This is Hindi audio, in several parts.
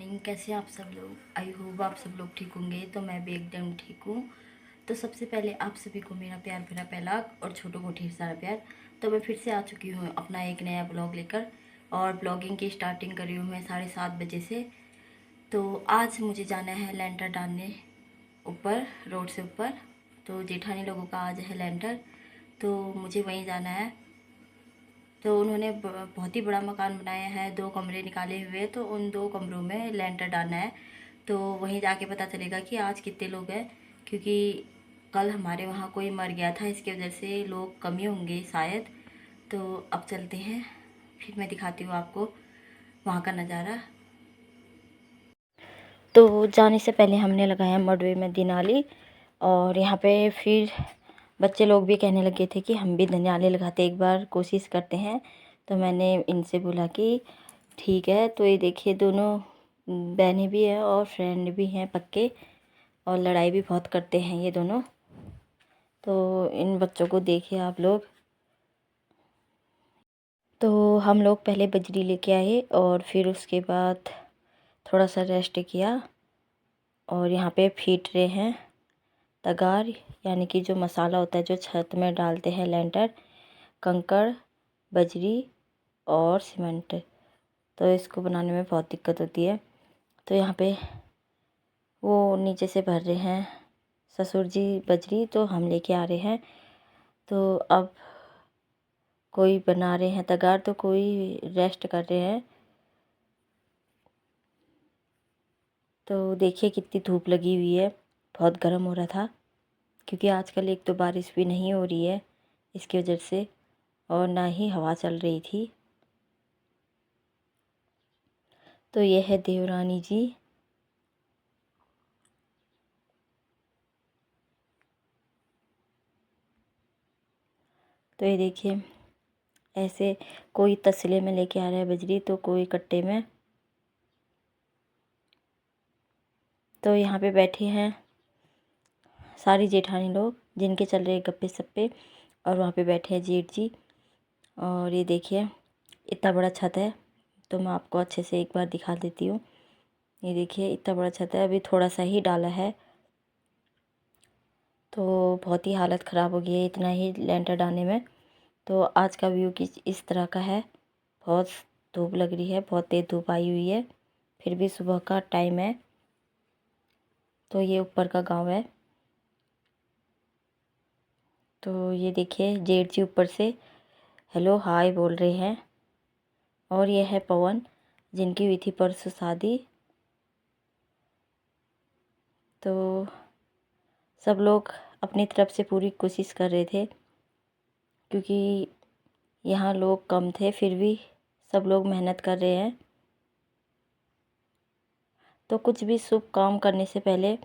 मॉर्निंग। कैसे हैं आप सब लोग? आई होप आप सब लोग ठीक होंगे। तो मैं भी एकदम ठीक हूँ। तो सबसे पहले आप सभी को मेरा प्यार भरा पहला और छोटों को ढेर सारा प्यार। तो मैं फिर से आ चुकी हूँ अपना एक नया ब्लॉग लेकर, और ब्लॉगिंग की स्टार्टिंग करी हूँ मैं 7:30 बजे से। तो आज मुझे जाना है लेंटर डालने ऊपर, रोड से ऊपर। तो जेठानी लोगों का आज है लेंटर, तो मुझे वहीं जाना है। तो उन्होंने बहुत ही बड़ा मकान बनाया है, 2 कमरे निकाले हुए, तो उन 2 कमरों में लेंटर डालना है। तो वहीं जाके पता चलेगा कि आज कितने लोग हैं, क्योंकि कल हमारे वहाँ कोई मर गया था, इसकी वजह से लोग कम ही होंगे शायद। तो अब चलते हैं, फिर मैं दिखाती हूँ आपको वहाँ का नज़ारा। तो जाने से पहले हमने लगाया मडवे में दिनाली, और यहाँ पे फिर बच्चे लोग भी कहने लगे थे कि हम भी दिनाली लगाते, एक बार कोशिश करते हैं। तो मैंने इनसे बोला कि ठीक है। तो ये देखिए, दोनों बहनें भी हैं और फ्रेंड भी हैं पक्के, और लड़ाई भी बहुत करते हैं ये दोनों। तो इन बच्चों को देखिए आप लोग। तो हम लोग पहले बजरी लेके आए और फिर उसके बाद थोड़ा सा रेस्ट किया, और यहाँ पे फीट रहे हैं तगार, यानी कि जो मसाला होता है जो छत में डालते हैं, लेंटर, कंकड़, बजरी और सीमेंट। तो इसको बनाने में बहुत दिक्कत होती है। तो यहाँ पे वो नीचे से भर रहे हैं ससुर जी बजरी, तो हम लेके आ रहे हैं। तो अब कोई बना रहे हैं तगार, तो कोई रेस्ट कर रहे हैं। तो देखिए कितनी धूप लगी हुई है, बहुत गर्म हो रहा था, क्योंकि आजकल एक तो बारिश भी नहीं हो रही है इसकी वजह से, और ना ही हवा चल रही थी। तो ये है देवरानी जी। तो ये देखिए, ऐसे कोई तसले में लेके आ रहा है बजरी, तो कोई कट्टे में। तो यहाँ पे बैठे हैं सारी जेठानी लोग, जिनके चल रहे गप्पे सप्पे, और वहाँ पे बैठे हैं जेठ जी। और ये देखिए इतना बड़ा छत है, तो मैं आपको अच्छे से एक बार दिखा देती हूँ। ये देखिए इतना बड़ा छत है, अभी थोड़ा सा ही डाला है, तो बहुत ही हालत ख़राब हो गई है इतना ही लेंटर डालने में। तो आज का व्यू किस इस तरह का है। बहुत धूप लग रही है, बहुत तेज़ धूप आई हुई है, फिर भी सुबह का टाइम है। तो ये ऊपर का गांव है। तो ये देखिए जेठ जी ऊपर से हेलो हाय बोल रहे हैं। और ये है पवन, जिनकी हुई थी परसों शादी। तो सब लोग अपनी तरफ से पूरी कोशिश कर रहे थे, क्योंकि यहाँ लोग कम थे, फिर भी सब लोग मेहनत कर रहे हैं। तो कुछ भी शुभ काम करने से पहले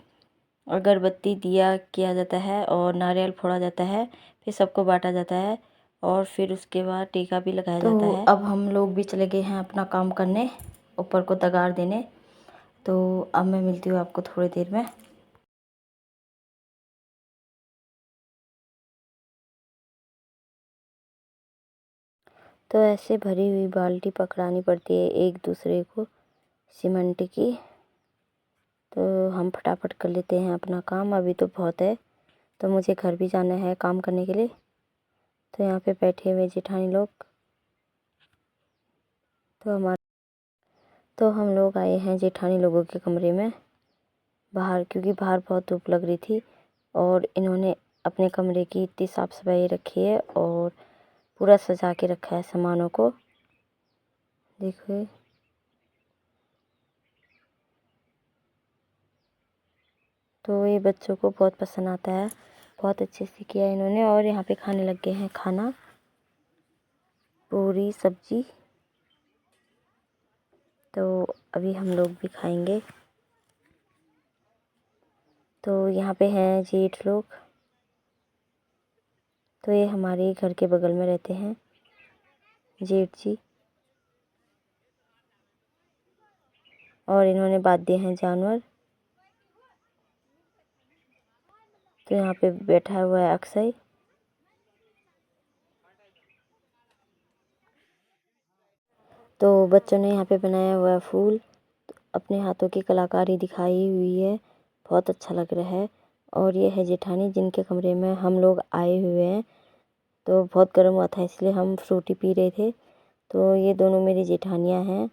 अगरबत्ती दिया किया जाता है और नारियल फोड़ा जाता है, फिर सबको बांटा जाता है, और फिर उसके बाद टीका भी लगाया जाता है। अब हम लोग भी चले गए हैं अपना काम करने, ऊपर को तगार देने। तो अब मैं मिलती हूँ आपको थोड़ी देर में। तो ऐसे भरी हुई बाल्टी पकड़ानी पड़ती है एक दूसरे को, सीमेंट की। तो हम फटाफट कर लेते हैं अपना काम, अभी तो बहुत है। तो मुझे घर भी जाना है काम करने के लिए। तो यहाँ पे बैठे हुए जेठानी लोग। तो हम लोग आए हैं जेठानी लोगों के कमरे में बाहर, क्योंकि बाहर बहुत धूप लग रही थी, और इन्होंने अपने कमरे की इतनी साफ़ सफाई रखी है और पूरा सजा के रखा है सामानों को। देखो, तो ये बच्चों को बहुत पसंद आता है, बहुत अच्छे से किया इन्होंने। और यहाँ पे खाने लग गए हैं खाना, पूरी सब्जी। तो अभी हम लोग भी खाएंगे। तो यहाँ पे हैं जेठ लोग। तो ये हमारे घर के बगल में रहते हैं जेठ जी, और इन्होंने बांध दिए हैं जानवर। तो यहाँ पे बैठा हुआ है अक्षय। तो बच्चों ने यहाँ पे बनाया हुआ है फूल, अपने हाथों की कलाकारी दिखाई हुई है, बहुत अच्छा लग रहा है। और ये है जेठानी जिनके कमरे में हम लोग आए हुए हैं। तो बहुत गर्म हुआ था इसलिए हम फ्रूटी पी रहे थे। तो ये दोनों मेरी जेठानियाँ हैं,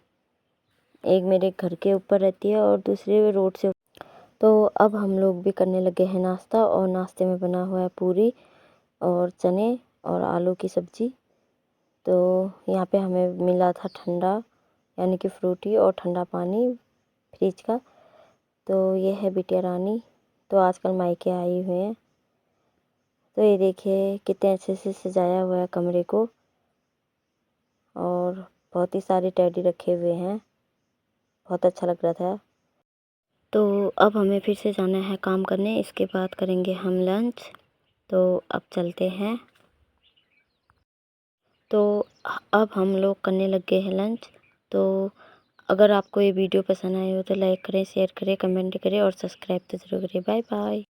एक मेरे घर के ऊपर रहती है और दूसरी रोड से। तो अब हम लोग भी करने लगे हैं नाश्ता, और नाश्ते में बना हुआ है पूरी और चने और आलू की सब्ज़ी। तो यहाँ पे हमें मिला था ठंडा यानी कि फ्रूटी और ठंडा पानी फ्रिज का। तो ये है बिटिया रानी, तो आजकल मायके आई हुए हैं। तो ये देखिए कितने अच्छे से सजाया हुआ है कमरे को, और बहुत ही सारे टेडी रखे हुए हैं, बहुत अच्छा लग रहा था। तो अब हमें फिर से जाना है काम करने, इसके बाद करेंगे हम लंच। तो अब चलते हैं। तो अब हम लोग करने लग गए हैं लंच। तो अगर आपको ये वीडियो पसंद आए हो तो लाइक करें, शेयर करें, कमेंट करें और सब्सक्राइब तो ज़रूर करें। Bye bye.